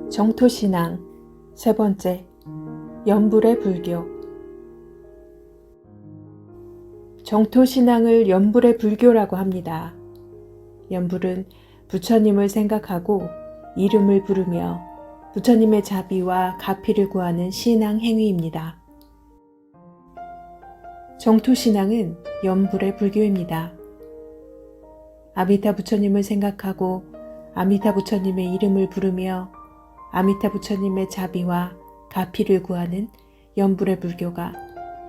정토신앙 세 번째, 연불의 불교. 정토신앙을 연불의 불교라고 합니다. 연불은 부처님을 생각하고 이름을 부르며 부처님의 자비와 가피를 구하는 신앙 행위입니다. 정토신앙은 연불의 불교입니다. 아미타 부처님을 생각하고 아미타 부처님의 이름을 부르며 아미타 부처님의 자비와 가피를 구하는 연불의 불교가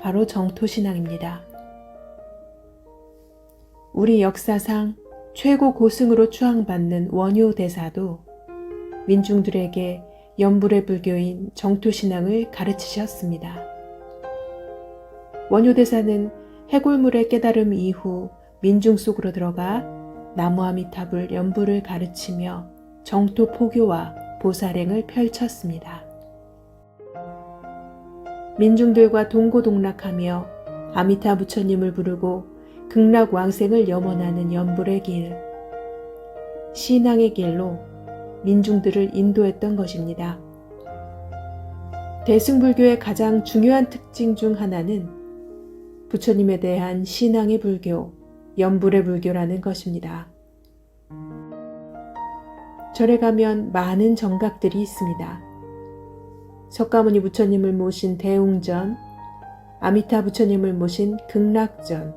바로 정토신앙입니다. 우리 역사상 최고 고승으로 추앙받는 원효대사도 민중들에게 연불의 불교인 정토신앙을 가르치셨습니다. 원효대사는 해골물의 깨달음 이후 민중 속으로 들어가 나무아미타불 연불을 가르치며 정토포교와 보살행을 펼쳤습니다. 민중들과 동고동락하며 아미타 부처님을 부르고 극락왕생을 염원하는 연불의 길, 신앙의 길로 민중들을 인도했던 것입니다. 대승불교의 가장 중요한 특징 중 하나는 부처님에 대한 신앙의 불교, 연불의 불교라는 것입니다. 절에 가면 많은 정각들이 있습니다. 석가모니 부처님을 모신 대웅전, 아미타 부처님을 모신 극락전,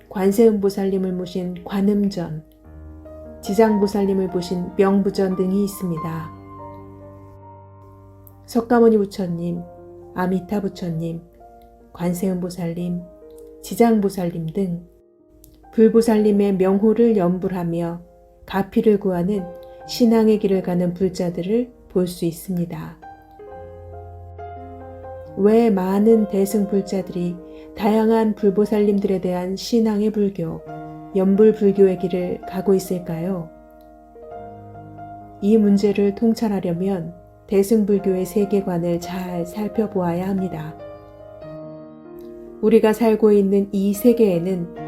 관세음보살님을 모신 관음전, 지장보살님을 모신 명부전 등이 있습니다. 석가모니 부처님, 아미타 부처님, 관세음보살님, 지장보살님 등 불보살님의 명호를 연불하며 가피를 구하는 신앙의 길을 가는 불자들을 볼 수 있습니다. 왜 많은 대승불자들이 다양한 불보살님들에 대한 신앙의 불교, 연불불교의 길을 가고 있을까요? 이 문제를 통찰하려면 대승불교의 세계관을 잘 살펴보아야 합니다. 우리가 살고 있는 이 세계에는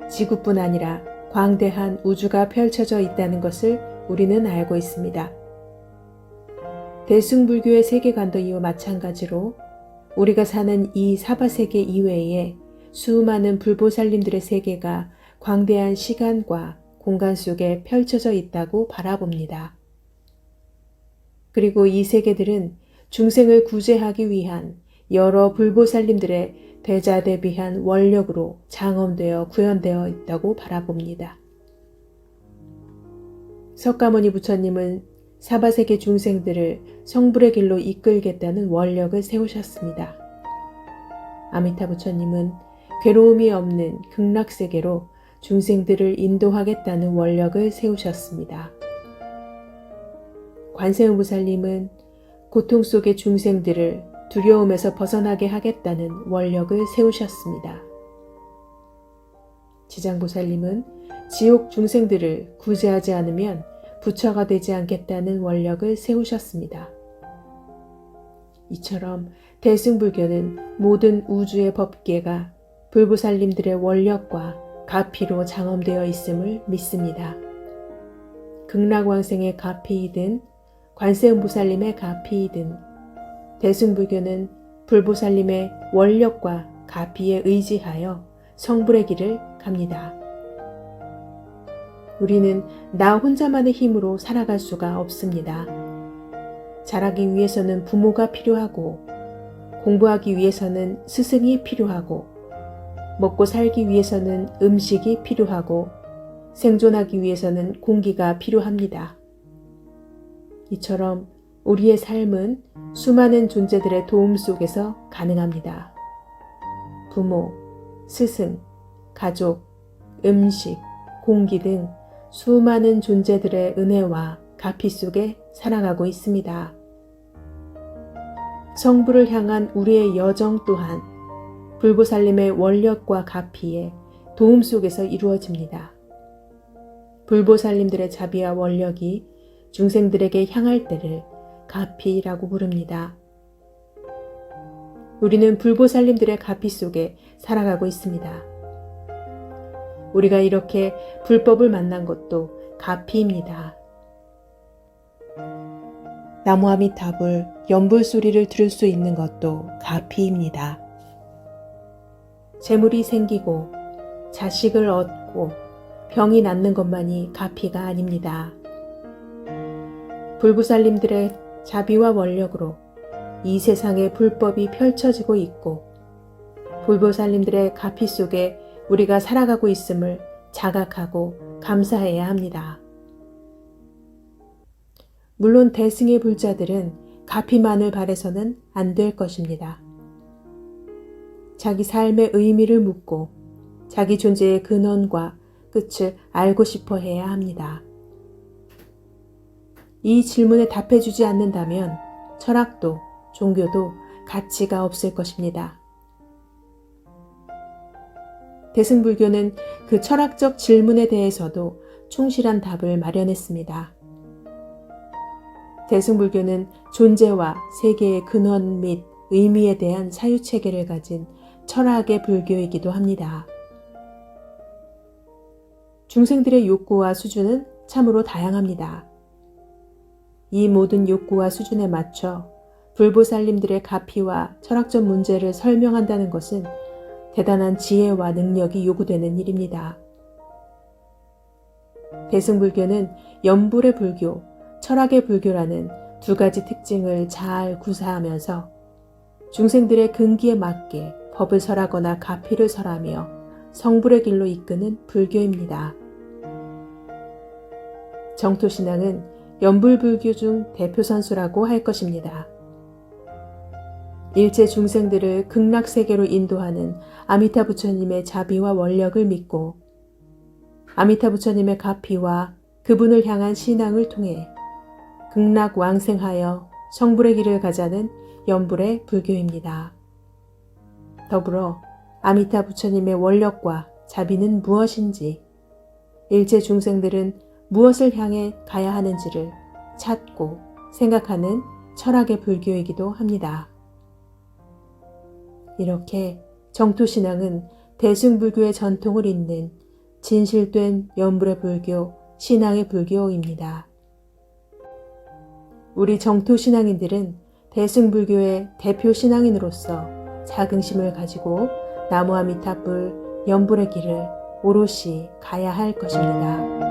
지구뿐 아니라 광대한 우주가 펼쳐져 있다는 것을 우리는 알고 있습니다. 대승불교의 세계관도 이와 마찬가지로 우리가 사는 이 사바세계 이외에 수많은 불보살님들의 세계가 광대한 시간과 공간 속에 펼쳐져 있다고 바라봅니다. 그리고 이 세계들은 중생을 구제하기 위한 여러 불보살님들의 대자대비한 원력으로 장엄되어 구현되어 있다고 바라봅니다. 석가모니 부처님은 사바세계 중생들을 성불의 길로 이끌겠다는 원력을 세우셨습니다. 아미타 부처님은 괴로움이 없는 극락세계로 중생들을 인도하겠다는 원력을 세우셨습니다. 관세음보살님은 고통 속의 중생들을 두려움에서 벗어나게 하겠다는 원력을 세우셨습니다. 지장보살님은 지옥 중생들을 구제하지 않으면 부처가 되지 않겠다는 원력을 세우셨습니다. 이처럼 대승불교는 모든 우주의 법계가 불보살님들의 원력과 가피로 장엄되어 있음을 믿습니다. 극락왕생의 가피이든 관세음보살님의 가피이든 대승불교는 불보살님의 원력과 가피에 의지하여 성불의 길을 갑니다. 우리는 나 혼자만의 힘으로 살아갈 수가 없습니다. 자라기 위해서는 부모가 필요하고, 공부하기 위해서는 스승이 필요하고, 먹고 살기 위해서는 음식이 필요하고, 생존하기 위해서는 공기가 필요합니다. 이처럼 우리의 삶은 수많은 존재들의 도움 속에서 가능합니다. 부모, 스승, 가족, 음식, 공기 등 수많은 존재들의 은혜와 가피 속에 살아가고 있습니다. 성부를 향한 우리의 여정 또한 불보살님의 원력과 가피에 도움 속에서 이루어집니다. 불보살님들의 자비와 원력이 중생들에게 향할 때를 가피라고 부릅니다. 우리는 불보살님들의 가피 속에 살아가고 있습니다. 우리가 이렇게 불법을 만난 것도 가피입니다. 나무 아미타불 연불 소리를 들을 수 있는 것도 가피입니다. 재물이 생기고 자식을 얻고 병이 낫는 것만이 가피가 아닙니다. 불보살님들의 자비와 원력으로 이 세상의 불법이 펼쳐지고 있고 불보살님들의 가피 속에 우리가 살아가고 있음을 자각하고 감사해야 합니다. 물론 대승의 불자들은 가피만을 바라서는 안 될 것입니다. 자기 삶의 의미를 묻고 자기 존재의 근원과 끝을 알고 싶어 해야 합니다. 이 질문에 답해주지 않는다면 철학도 종교도 가치가 없을 것입니다. 대승불교는 그 철학적 질문에 대해서도 충실한 답을 마련했습니다. 대승불교는 존재와 세계의 근원 및 의미에 대한 사유체계를 가진 철학의 불교이기도 합니다. 중생들의 욕구와 수준은 참으로 다양합니다. 이 모든 욕구와 수준에 맞춰 불보살님들의 가피와 철학적 문제를 설명한다는 것은 대단한 지혜와 능력이 요구되는 일입니다. 대승불교는 연불의 불교, 철학의 불교라는 두 가지 특징을 잘 구사하면서 중생들의 근기에 맞게 법을 설하거나 가피를 설하며 성불의 길로 이끄는 불교입니다. 정토신앙은 연불불교 중 대표 선수라고 할 것입니다. 일체 중생들을 극락세계로 인도하는 아미타 부처님의 자비와 원력을 믿고 아미타 부처님의 가피와 그분을 향한 신앙을 통해 극락 왕생하여 성불의 길을 가자는 연불의 불교입니다. 더불어 아미타 부처님의 원력과 자비는 무엇인지, 일체 중생들은 무엇을 향해 가야 하는지를 찾고 생각하는 철학의 불교이기도 합니다. 이렇게 정토신앙은 대승불교의 전통을 잇는 진실된 연불의 불교, 신앙의 불교입니다. 우리 정토신앙인들은 대승불교의 대표 신앙인으로서 자긍심을 가지고 나무 아미타불 연불의 길을 오롯이 가야 할 것입니다.